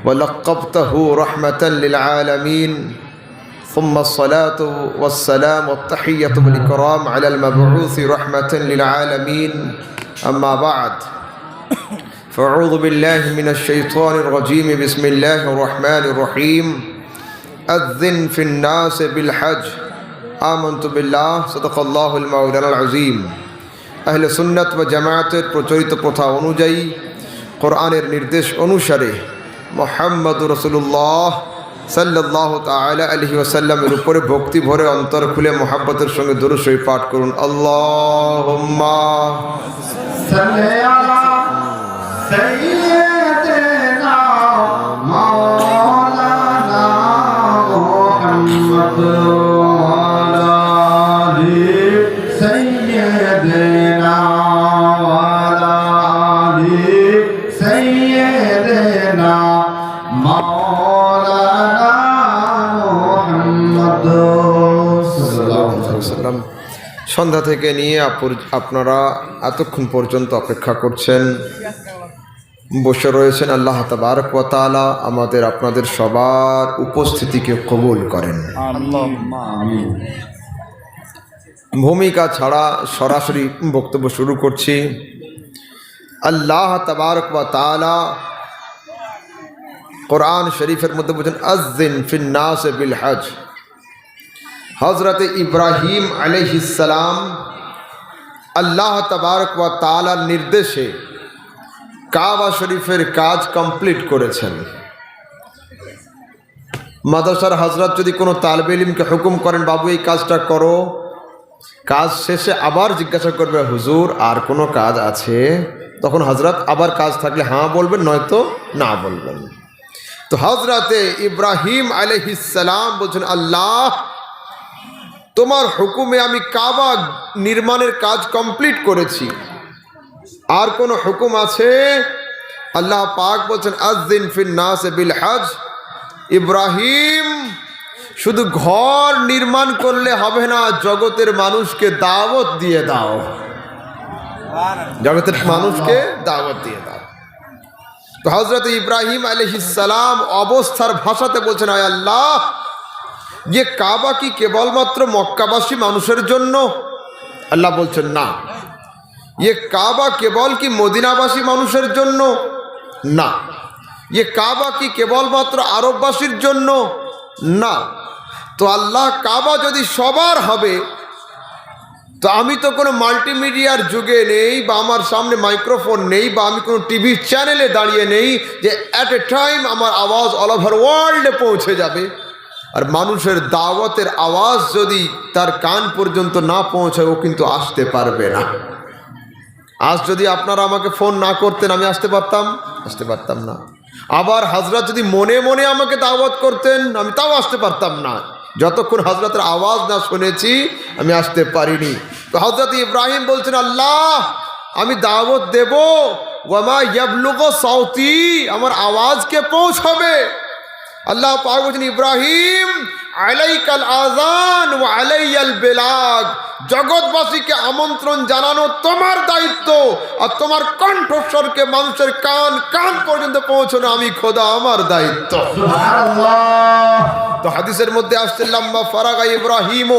ولقبته رحمة للعالمين ثم الصلاة والسلام والتحية والإكرام على المبعوث رحمة للعالمين أما بعد فأعوذ بالله من الشيطان الرجيم بسم الله الرحمن الرحيم أذن في الناس بالحج آمنت بالله صدق الله المولانا العظيم أهل سنة وجماعة প্রচলিত প্রথা অনুযায়ী কোরআনের নির্দেশ অনুসারে মুহাম্মদ রাসূলুল্লাহ সাল্লাল্লাহু তাআলা আলাইহি ওয়াসাল্লামের উপরে ভক্তি ভরে অন্তর খুলে মুহাব্বতের সঙ্গে দরুদ শরীফ পাঠ করুন। আল্লাহুম্মা সাল্লি আলা সাইয়্যিদিনা মাওলানা মুহাম্মদ ওয়া আলা আলি সাইয়্যিদিনা ওয়া আলা আলি সাইয়্যিদিনা মাওলানা মুহাম্মদ সাল্লাল্লাহু আলাইহি ওয়াসাল্লাম। সন্ধ্যা থেকে নিয়ে আপনারা এতক্ষণ পর্যন্ত অপেক্ষা করছেন, বসে রয়েছেন। আল্লাহ তাবারক ওয়া তাআলা আমাদের আপনাদের সবার উপস্থিতিকে কবুল করেন। ভূমিকা ছাড়া সরাসরি বক্তব্য শুরু করছি। আল্লাহ তাবারক ওয়া তাআলা কোরআন শরীফের মধ্যে বলেন আযযিন ফিন নাস বিল হজ। হযরত ইব্রাহিম আলাইহিস সালাম আল্লাহ তাবারক ওয়া তাআলার নির্দেশে কাবা শরীফের কাজ কমপ্লিট করেছেন। মাদ্রাসার হযরত যদি কোনো তালেবে ইলমকে হুকুম করেন বাবু এই কাজটা করো, কাজ শেষে আবার জিজ্ঞাসা করবে হুজুর আর কোনো কাজ আছে, তখন হযরত আবার কাজ থাকলে হ্যাঁ বলবেন, নয়তো না বলবেন। তো হযরতে ইব্রাহিম আলাইহিস সালাম বলছেন আল্লাহ তোমার হুকুমে আমি কাবা নির্মাণের কাজ কমপ্লিট করেছি, আর কোনো হুকুম আছে? আল্লাহ পাক বলছেন আযযিন ফিন নাস বিল হজ। ইব্রাহিম শুধু ঘর নির্মাণ করলে হবে না, জগতের মানুষকে দাওয়াত দিয়ে দাও, জগতের মানুষকে দাওয়াত দিয়ে দাও। তো হযরত ইব্রাহিম আলাইহিস সালাম অবস্থার ভাষাতে বলছেন আয় আল্লাহ যে কাবা কি কেবলমাত্র মক্কাবাসী মানুষের জন্য? আল্লাহ বলছেন না। ये काबा केवल की मदिनाबासी मानुषेर जन्नो ना, ये काबा की केवल मात्र आरबबासीर जन्नो ना। तो अल्लाह काबा यदि सबार हबे तो आमी तो कोनो माल्टीमिडियार जुगे नेই বা আমার সামনে মাইক্রোফোন নেই বা আমি কোনো টিভি চ্যানেলে দাঁড়িয়ে নেই যে এট এ টাইম আমার আওয়াজ অল ওভার ওয়ার্ল্ডে পৌঁছে যাবে। আর মানুষের দাওয়াতের আওয়াজ যদি তার কান পর্যন্ত না পৌঁছায় ও কিন্তু আসতে পারবে না। আজ যদি আপনারা আমাকে ফোন না করতেন আমি আসতে পারতাম না। আবার হযরত যদি মনে মনে আমাকে দাওয়াত করতেন আমি তাও আসতে পারতাম না। যতক্ষণ হযরতের আওয়াজ না শুনেছি আমি আসতে পারিনি। তো হযরত ইব্রাহিম বলছেন আল্লাহ আমি দাওয়াত দেব, ওয়ামা ইয়াবলুগু সাউতি, আমার আওয়াজকে পৌঁছাবে। আল্লাহ পাক বলছেন ইব্রাহিম আলাইকাল আযান ওয়া আলাইয়াল বেলাগ, জগৎবাসীকে আমন্ত্রণ জানানো তোমার দায়িত্ব, আর তোমার কণ্ঠস্বরকে মানুষের কান কান পর্যন্ত পৌঁছানো আমি খোদা আমার দায়িত্ব। সুবহানাল্লাহ। তো হাদিসের মধ্যে আসছে লাম্মা ফারাগা ইব্রাহিম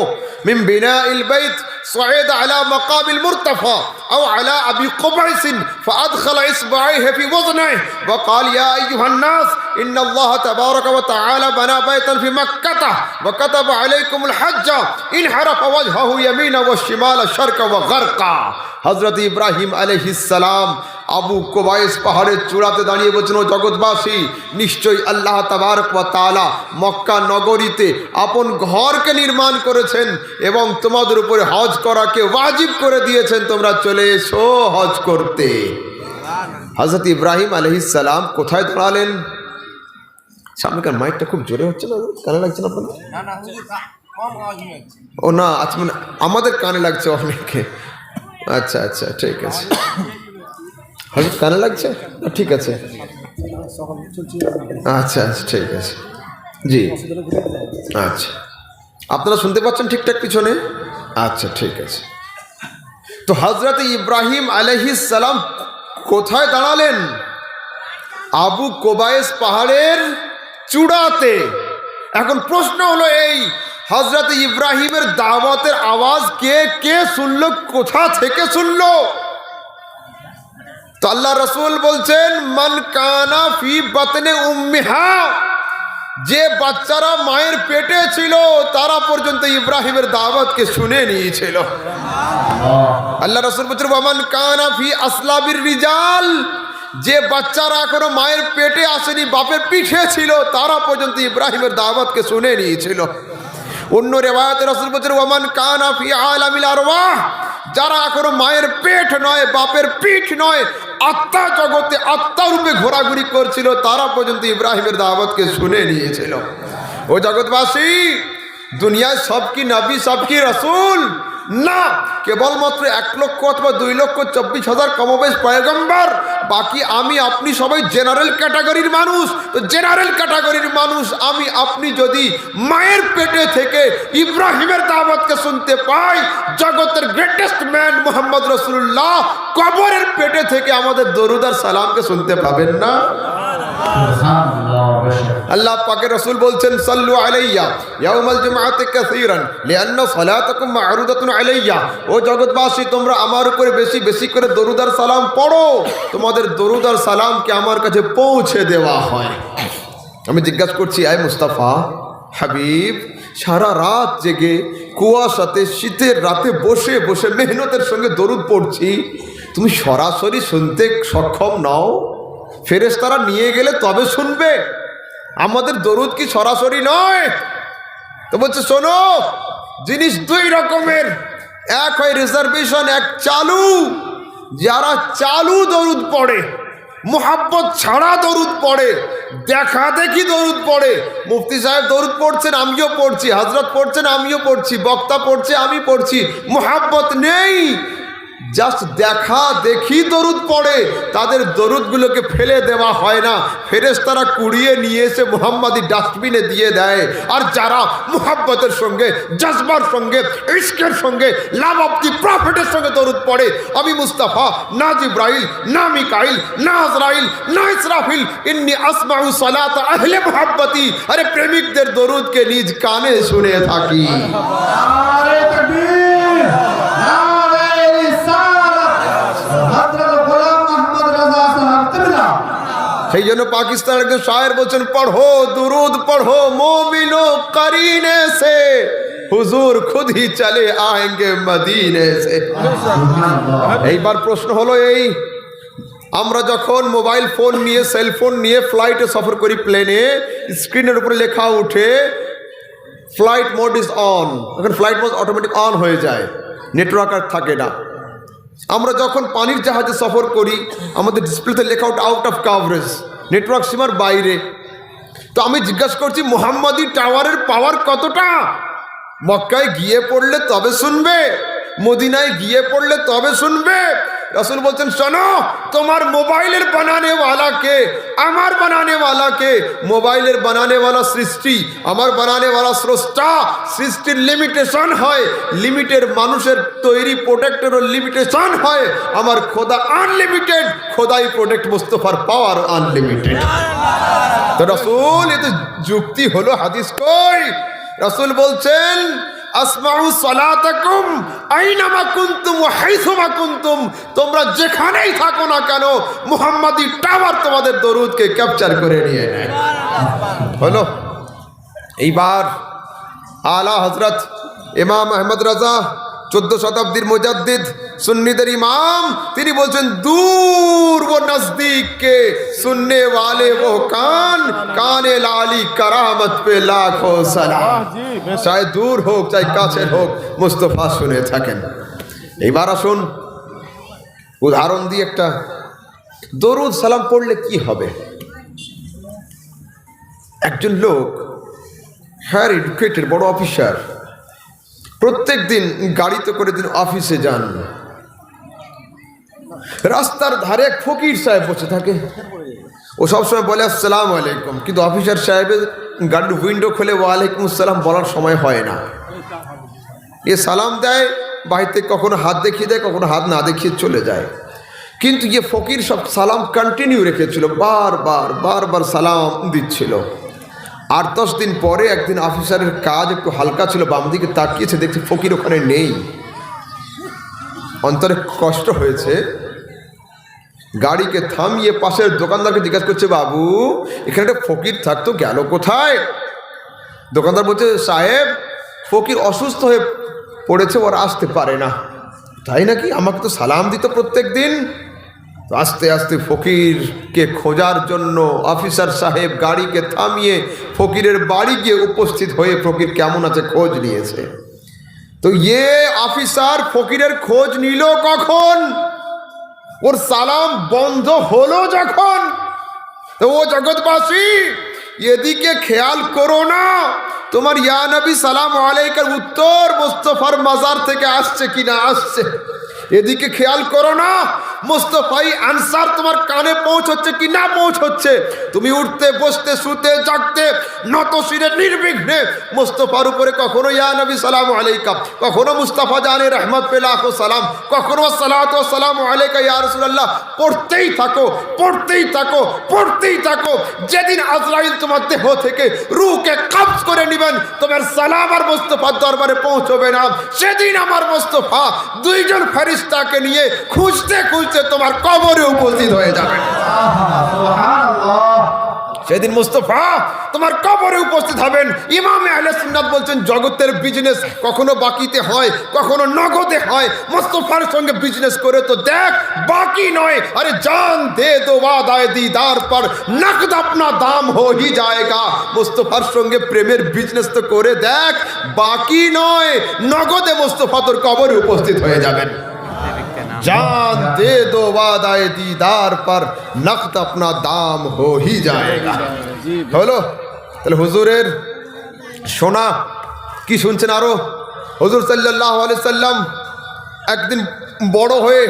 মিন বিনাইল বাইত صعد على مقام المرتفع أو على أبي قبعس فأدخل إصبعيه في وضنه وقال يا أيها الناس إن الله تبارك وتعالى بنى بيتا في مكة وكتب عليكم الحج إن حرف وجهه يمينا والشمال شرقا وغرقا। হযরত ইব্রাহিম আলাইহিস সালাম আবু কুবাইস পাহাড়ের চূড়াতে দাঁড়িয়ে বলছেন ও জগৎবাসী নিশ্চয়ই আল্লাহ তাবারক ওয়া তাআলা মক্কা নগরীতে আপন ঘরকে নির্মাণ করেছেন এবং তোমাদের উপরে হজ করাকে ওয়াজিব করে দিয়েছেন, তোমরা চলে এসো হজ করতে। হযরত ইব্রাহিম আলাইহিস সালাম কোথায় দাঁড়ালেন? সামনেকার মাইকটা খুব জোরে হচ্ছে না, কানে লাগছে না আপনাদের? ও না আচ্ছা মানে আমাদের কানে লাগছে অনেকে। আচ্ছা আচ্ছা ঠিক আছে, হয়তো কানে লাগছে, ঠিক আছে আচ্ছা আচ্ছা ঠিক আছে জি আচ্ছা আপনারা শুনতে পাচ্ছেন ঠিকঠাক পিছনে? আচ্ছা ঠিক আছে। তো হযরত ইব্রাহিম আলাইহিস সালাম কোথায় দাঁড়ালেন? আবু কোবায়েস পাহাড়ের চূড়াতে। এখন প্রশ্ন হলো এই, হযরত ইব্রাহিমের দাওয়াতের আওয়াজ কে কে শুনলো, কোথা থেকে শুনলো? তো আল্লাহ রাসূল বলছেন, মান কানা ফি বাতনে উম্মিহা, যে বাচ্চারা মায়ের পেটে ছিল তারা পর্যন্ত ইব্রাহিমের দাওয়াতকে শুনে নিয়েছিল। আল্লাহ রাসূল বলছেন, ওয়ামান কানা ফি আসলাবির রিজাল, যে বাচ্চারা এখনো মায়ের পেটে আসেনি, বাপের পিঠে ছিল, তারা পর্যন্ত ইব্রাহিমের দাওয়াতকে শুনে নিয়েছিল। অন্য রিওয়ায়াতে রাসূল বলছেন, ওয়ামান কানা ফি আলামিল আরওয়াহ, যারা এখনো মায়ের পেট নয়, বাপের পিঠ নয়, আত্মা জগতে আত্মা রূপে ঘোরাঘুরি করছিল, তারা পর্যন্ত ইব্রাহিমের দাওয়াতকে শুনে নিয়েছিল। ও জগৎবাসী, দুনিয়ায় সব কি নবী, সব কি রাসূল? না, কেবলমাত্র 1 লক্ষ অথবা 2,24,000 কমবেশ পয়গম্বর, বাকি আমি আপনি সবাই জেনারেল ক্যাটাগরির মানুষ। তো জেনারেল ক্যাটাগরির মানুষ আমি আপনি যদি মায়ের পেটে থেকে ইব্রাহিমের দাওয়াতকে শুনতে পাই, জগতের গ্রেটেস্ট ম্যান মুহাম্মদ রাসূলুল্লাহ কবরের পেটে থেকে আমাদের দরুদ আর সালামকে শুনতে পাবেন না? আল্লাহ পাকের রাসূল বলছেন, সাল্লু আলাইয়া ইয়াউমাল জুমআতি কাসীরান লিআন্না সালাতাকুম মা'রুদাতুন আলাইয়া। ও জগৎবাসী, তোমরা আমার উপরে বেশি বেশি করে দরুদ আর সালাম পড়ো, তোমাদের দরুদ আর সালামকে আমার কাছে পৌঁছে দেওয়া হয়। আমি জিজ্ঞাসা করছি, আয় মুস্তাফা হাবিব, সারা রাত জেগে কুয়াশাতে শীতের রাতে বসে বসে মেহনতের সঙ্গে দরুদ পড়ছি, তুমি সরাসরি শুনতে সক্ষম নও? ফেরেশতারা নিয়ে গেলে তবে শুনবে, আমাদের দরুদ কি সরাসরি নয়? তো বলছে, শোনো, জিনিস 2 রকমের, এক হয় রিজার্ভেশন, এক চালু। যারা চালু দরুদ পড়ে, মুহাব্বত ছাড়া দরুদ পড়ে, দেখা দেখি দরুদ পড়ে, মুফতি সাহেব দরুদ পড়ছেন আমিও পড়ছি, হযরত পড়ছেন আমিও পড়ছি, বক্তা পড়ছে আমি পড়ছি, মুহাব্বত নেই, জাস্ট দেখা দেখি দরুদ পড়ে, তাদের দরুদগুলোকে ফেলে দেওয়া হয় না, ফেরেশতারা কুড়িয়ে নিয়ে এসে মুহাম্মাদি ডাস্টবিনে দিয়ে দেয়। আর যারা মুহাব্বতের সঙ্গে, জজবার সঙ্গে, ইশকের সঙ্গে, লাভ অফ দি প্রফেটের সঙ্গে দরুদ পড়ে, আমি মুস্তাফা, না জিব্রাইল, না মিকাইল, না আজরাইল, না ইসরাফিল, ইন্নী আসমাউ সালাত আহলে মুহাব্বতি, আরে প্রেমিকদের দরুদকে নিজ কানে শুনে থাকি। নারে তাকবীর, সেই জন্য পাকিস্তানের একজন শায়ের বলছেন, পড়ো দুরুদ পড়ো মোমিনো করিনে সে, হুজুর খুদ হি চলে আয়েঙ্গে মদিনে সে। এইবার প্রশ্ন হলো এই, আমরা যখন মোবাইল ফোন নিয়ে, সেলফোন নিয়ে ফ্লাইটে সফর করি, প্লেনে স্ক্রিনের উপরে লেখা উঠে ফ্লাইট মোড ইজ অন, এখন ফ্লাইট মোড অটোমেটিক অন হয়ে যায়, নেটওয়ার্ক আর থাকে না। আমরা যখন পানির জাহাজে সফর করি, আমাদের ডিসপ্লেতে লেখা আউট অফ কাভারেজ, নেটওয়ার্ক সীমার বাইরে। তো আমি জিজ্ঞাসা করছি, মুহাম্মাদি টাওয়ারের পাওয়ার কতটা? মক্কায় গিয়ে পড়লে তবে শুনবে, মদিনায় গিয়ে পড়লে তবে শুনবে। রাসূল বলছেন, শোনো, তোমার মোবাইলের বানানে ওয়ালাকে, আমার বানানে ওয়ালাকে, মোবাইলের বানানে ওয়ালা সৃষ্টি, আমার বানানে ওয়ালা স্রষ্টা। সৃষ্টির লিমিটেশন হয়, লিমিটের মানুষের তৈরি প্রোডাক্টেরও লিমিটেশন হয়। আমার খোদা আনলিমিটেড, খোদাই প্রোডাক্ট মুস্তাফার পাওয়ার আনলিমিটেড। তো রাসূল, এ তো যুক্তি হলো, হাদিস কই? রাসূল বলছেন, আসমাউ সালাতাকুম আইনামা কুনতুম ওয়া হাইসুমা কুনতুম, তোমরা যেখানেই থাকো না কেন, মুহাম্মাদি টাওয়ার তোমাদের দরুদকে ক্যাপচার করে নিয়ে নেয়। হলো। এইবার আলা হযরত ইমাম আহমদ রাজা, 14 শতাব্দীর মুজাদ্দিদ, সুন্নিদের ইমাম, তিনি বলছেন, দূর ও নজদীক কে সুননে ওয়ালে वो कान काने लाली करामत पे लाखों सलाम। চাই দূর হোক চাই কাছের হোক, মুস্তাফা শুনে থাকেন। এইবার আসুন উদাহরণ দিয়ে একটা, দরুদ সালাম পড়লে কি হবে? একজন লোক, হায়ার এডুকেটেড, বড় অফিসার, প্রত্যেক দিন গাড়িতে করে দিন অফিসে যান, রাস্তার ধারে এক ফকির সাহেব বসে থাকে, ও সবসময় বলে আসসালামু আলাইকুম, কিন্তু অফিসার সাহেবের গাড়ির উইন্ডো খুলে ওয়ালাইকুম আসসালাম বলার সময় হয় না। এ সালাম দেয়, বাহির থেকে কখনো হাত দেখিয়ে দেয়, কখনো হাত না দেখিয়ে চলে যায়। কিন্তু ইয়ে ফকির সব সালাম কন্টিনিউ রেখেছিল, বারবার সালাম দিচ্ছিল। 8-10 দিন পরে একদিন অফিসারের কাজ একটু হালকা ছিল, বাম দিকে তাকিয়েছে, দেখছে ফকির ওখানে নেই। অন্তরে কষ্ট হয়েছে, গাড়িকে থামিয়ে পাশের দোকানদারকে জিজ্ঞাসা করছে, বাবু এখানে একটা ফকির থাকতো, গেল কোথায়? দোকানদার বলছে, সাহেব ফকির অসুস্থ হয়ে পড়েছে, ওরা আসতে পারে না। তাই নাকি? আমাকে তো সালাম দিত প্রত্যেক দিন। আস্তে আস্তে ফকিরকে খোঁজার জন্য অফিসার সাহেব গাড়িকে থামিয়ে ফকিরের বাড়ি গিয়ে উপস্থিত হয়ে ফকির কেমন আছে খোঁজ নিয়েছে। তো ইয়ে অফিসার ফকিরের খোঁজ নিল কখন? ওর সালাম বন্ধ হলো যখন। তো ও জগৎবাসী, এদিকে খেয়াল করো না তোমার ইয়া নবী সালাম আলাইকার উত্তর মুস্তফার মাজার থেকে আসছে কিনা আসছে। এদিকে খেয়াল করো না মুস্তফাই আনসার তোমার কানে পৌঁছচ্ছে কি না পৌঁছচ্ছে। তুমি উঠতে বসতে শুতে জাগতে নত শিরে নির্বিঘ্নে মুস্তফার উপরে কখনো ইয়া নবী সালাম আলাইকা, কখনো মুস্তাফা জানে রহমত পে লাখো সালাম, কখনো সালাতু ওয়া সালামু আলাইকা ইয়া রাসূলুল্লাহ পড়তেই থাকো, পড়তেই থাকো, পড়তেই থাকো। যেদিন আজরাইল তোমার দেহ থেকে রূহকে কবজ করে নেবেন, তোমার সালাম আর মুস্তফার দরবারে পৌঁছবে না। সেদিন আমার মুস্তফা দুইজন ফেরেশতাকে নিয়ে খুঁজতে খুঁজতে তোমার কবরে উপস্থিত হয়ে যাবে। সেদিন মুস্তফা তোমার কবরে উপস্থিত হবেন। ইমামে আহলে সুন্নাত বলছেন, জগতের বিজনেস কখনো বাকিতে হয়, কখনো নগদে হয়। মুস্তফার সঙ্গে বিজনেস করে তো দেখ, বাকি নয়। আরে জান দে দো ওয়াদায়ে দিদার পর নকদ আপনা দাম হো হি জায়েগা। মুস্তফার সঙ্গে প্রেমের বিজনেস তো করে দেখ, বাকি নয়, নগদে মুস্তফা তোর কবরে উপস্থিত হয়ে যাবেন। जान दे दो वादाए दीदार पर नकद अपना दाम हो ही जाएगा। হলো তাহলে হুজুরের শোনা কি শুনছেন? আরো হুজুর সাল্লাল্লাহু আলাইহি সাল্লাম একদিন বড় হয়ে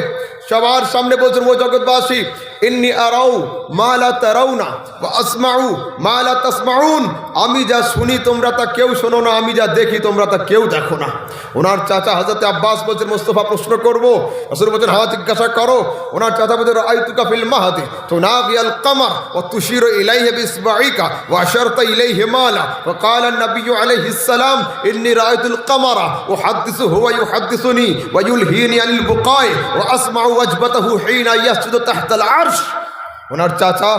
সবার সামনে বলছেন, ও জগৎবাসী, ইন্নী আরাউ মা লা তারাউনা ওয়া আসমাউ মা লা তাসমাউন। আমি যা শুনি তোমরা তা কেউ শোনো না, আমি যা দেখি তোমরা তা কেউ দেখো না। ওনার চাচা হযরত আব্বাস বলছেন, মুস্তাফা প্রশ্ন করব। রাসূল বলছেন, হ্যাঁ জিজ্ঞাসা করো। ওনার চাচা বলছেন, রাআইতুকা ফিল মাহদি তুনাগিয়াল কমর ওয়া তুশিরু ইলাইহি বিসবাইকা ওয়া আশারতা ইলাইহি মালা ওয়া ক্বালা আন-নবী আলাইহিস সালাম, ইন্নী রাআইতুল কমরা উহাদ্দিসুহু ওয়া ইউহাদ্দিসুনি ওয়া ইউলহিনি আনিল বুকাই ওয়া আসমাউ ওয়াজবাতাহু হিনা ইয়াসজুদু তাহতাল আরশ। ওনার চাচা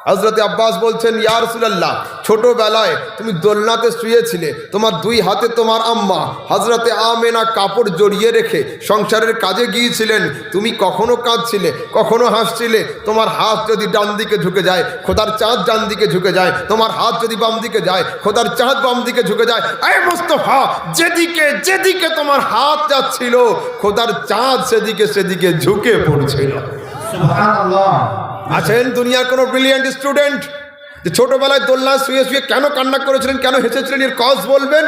হযরত আব্বাস বলছেন, ইয়া রাসূলুল্লাহ, ছোটবেলায় তুমি দোলনাতে শুয়েছিলে, তোমার দুই হাতে তোমার আম্মা হযরতে আমেনা কাপড় জড়িয়ে রেখে সংসারের কাজে গিয়েছিলেন। তুমি কখনো কাঁদছিলে, কখনো হাসছিলে। তোমার হাত যদি ডান দিকে ঝুঁকে যায়, খোদার চাঁদ ডান দিকে ঝুঁকে যায়। তোমার হাত যদি বাম দিকে যায়, খোদার চাঁদ বাম দিকে ঝুঁকে যায়। এ মুস্তাফা, যেদিকে যেদিকে তোমার হাত যাচ্ছিল, খোদার চাঁদ সেদিকে সেদিকে ঝুঁকে পড়ছিল। সুবহানাল্লাহ। আছেন দুনিয়ার কোনো ব্রিলিয়ান্ট স্টুডেন্ট যে ছোটবেলায় দোলনা শুয়ে শুয়ে কেন কান্না করেছিলেন, কেন হেসেছিলেন, এর কজ বলবেন,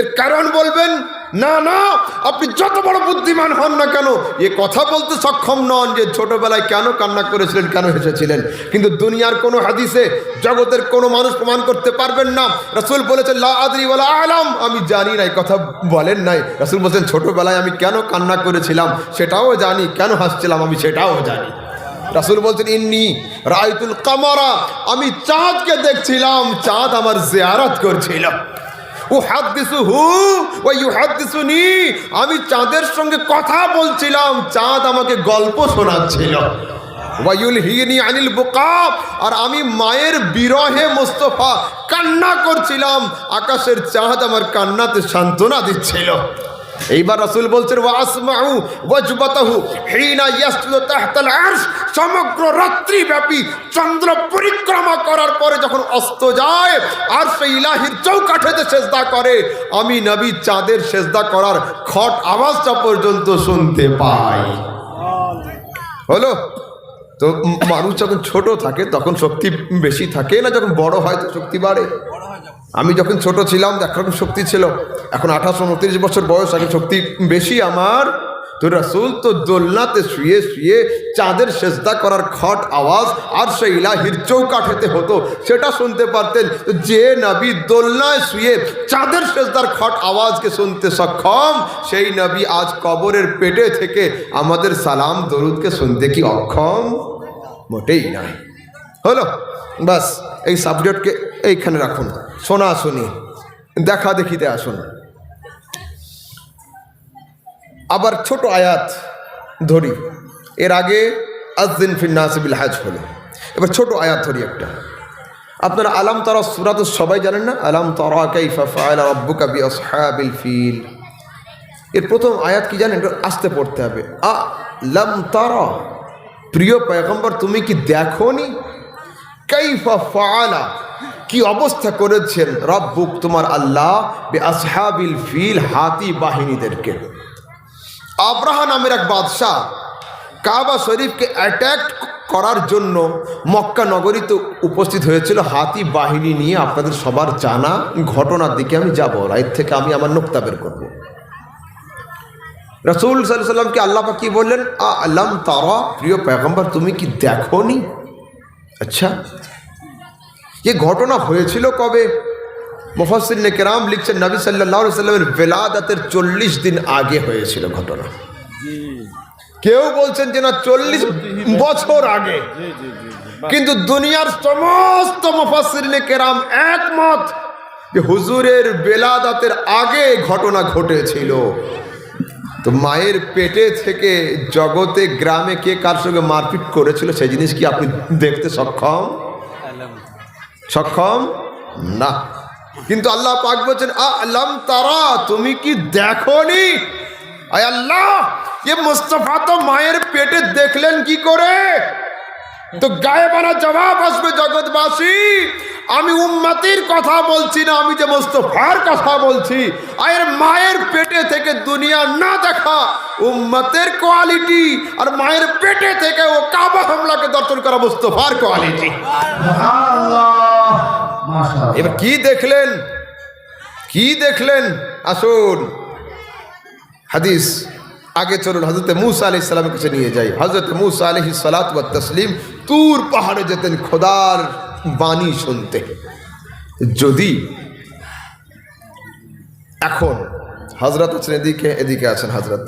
এর কারণ বলবেন? না না, আপনি যত বড় বুদ্ধিমান হন না কেন এ কথা বলতে সক্ষম নন যে ছোটবেলায় কেন কান্না করেছিলেন, কেন হেসেছিলেন। কিন্তু দুনিয়ার কোনো হাদিসে জগতের কোনো মানুষ প্রমাণ করতে পারবেন না। রাসূল বলেছেন, লা আদরি ওয়ালা আলাম, আমি জানি না, এই কথা বলেন নাই। রাসূল বলেছেন, ছোটবেলায় আমি কেন কান্না করেছিলাম সেটাও জানি, কেন হাসছিলাম আমি সেটাও জানি। রাসূল বলছেন, ইন্নী রাআইতুল কামারা, আমি চাঁদকে দেখছিলাম, চাঁদ আমার জিয়ারত করছিল। উহাদ্দিসুহু ওয়া ইউহাদ্দিসুনি, আমি চাঁদের সঙ্গে কথা বলছিলাম, চাঁদ আমাকে গল্প শোনাচ্ছিল। ওয়া ইউলহিনি আনিল বুকা, আর আমি মায়ের বিরহে মুস্তাফা কান্না করছিলাম, আকাশের চাঁদ আমার কান্নাতে সান্ত্বনা দিচ্ছিল। এইবার রাসূল বলছেন, ওয়া আসমাউ ওয়াজবাতাহু হিনা ইয়াসজুদু তাহতাল আরশ, সমগ্র রাত্রি ব্যাপী চন্দ্র পরিক্রমা করার পরে যখন অস্ত যায় আরশে ইলাহির চৌকাঠেতে সেজদা করে, আমি নবী চাঁদের সেজদা করার খট আওয়াজটা পর্যন্ত শুনতে পাই। হলো তো মানুষ যখন ছোট থাকে তখন শক্তি বেশি থাকে না, যখন বড় হয় তো শক্তি বাড়ে। আমি যখন ছোট ছিলাম একরকম শক্তি ছিল, এখন 28-29 বছর বয়স, এখন শক্তি বেশি আমার। তো রাসূল তো দোলনাতে শুয়ে শুয়ে চাঁদের সেজদা করার খট আওয়াজ আর সেই ইলাহির চৌকাঠেতে হতো সেটা শুনতে পারতেন। তো যে নবী দোলনায় শুয়ে চাঁদের সেজদার খট আওয়াজকে শুনতে সক্ষম, সেই নবী আজ কবরের পেটে থেকে আমাদের সালাম দরুদকে শুনতে কি অক্ষম? মোটেই নয়। হলো, বাস এই সাবজেক্টকে এইখানে রাখুন, শোনা শুনি দেখা দেখিতে আসুন। আবার ছোট আয়াত ধরি, এর আগে আযিন ফিন নাস বিল হজ হলো, এবার ছোট আয়াত ধরি একটা। আপনারা আলাম তারা সূরা তো সবাই জানেন না, আলাম তারা কাইফা ফাআলা রাব্বুকা বিআসহাবিল ফিল। এর প্রথম আয়াত কি জানেন? আসতে পড়তে হবে। আলাম তারা, প্রিয় পয়গম্বর তুমি কি দেখোনি? কাইফা ফাআলা, কি অবস্থা করেছেন, রব্বুক তোমার আল্লাহ, বিআসহাবিল ফিল, হাতি বাহিনীদেরকে। আব্রাহা নামের এক বাদশাহ কাবা শরীফকে অ্যাট্যাক করার জন্য মক্কা নগরীতে উপস্থিত হয়েছিল হাতি বাহিনী নিয়ে। আপনাদের সবার জানা ঘটনার দিকে আমি যাব, এর থেকে আমি আমার নোক্তা বের করব। রাসূল সাল্লাল্লাহু আলাইহি সাল্লামকে আল্লাহ পাক কি বললেন? আলাম তারা, প্রিয় পয়গম্বর তুমি কি দেখোনি? আচ্ছা, এ ঘটনা হয়েছিল কবে? মুফাসসিরিনে কেরাম লিখছেন নবী সাল্লাল্লাহু আলাইহি সাল্লামের বেলাদাতের 40 দিন আগে হয়েছিল ঘটনা। কেউ বলছেন যে না 40 বছর আগে, কিন্তু দুনিয়ার সমস্ত মুফাসসিরিনে কেরাম একমত যে হুজুরের বেলাদাতের আগে ঘটনা ঘটেছিল। তো মায়ের পেটে থেকে জগতে গ্রামে কে কার সঙ্গে মারপিট করেছিল সেই জিনিস কি আপনি দেখতে সক্ষম? সক্ষম না। কিন্তু আল্লাহ পাক বলছেন আলাম তারা, তুমি কি দেখোনি? আয় আল্লাহ, ये মুস্তাফা তো মায়ের পেটে দেখলেন কি করে? তো গায়েবানা জবাব আসবে জগৎবাসী, আমি উম্মতির কথা বলছি না, আমি যে মুস্তাফার কথা বলছি। আর মায়ের পেটে থেকে দুনিয়া না দেখা উম্মতের কোয়ালিটি, আর মায়ের পেটে থেকে ও কাবা হামলাকে দর্শন করা মুস্তাফার কোয়ালিটি। এবার কি দেখলেন, কি দেখলেন? আসুন হাদিস আগে চলুন, হযরত মূসা আলাইহিস সালামের কাছে নিয়ে যাই। হযরত মূসা আলাইহিস সালাতু ওয়াত তাসলিম তুর পাহাড়ে যেতেন খোদার বাণী শুনতে। যদি এখন হযরত আছেন এদিকে, এদিকে আছেন হযরত,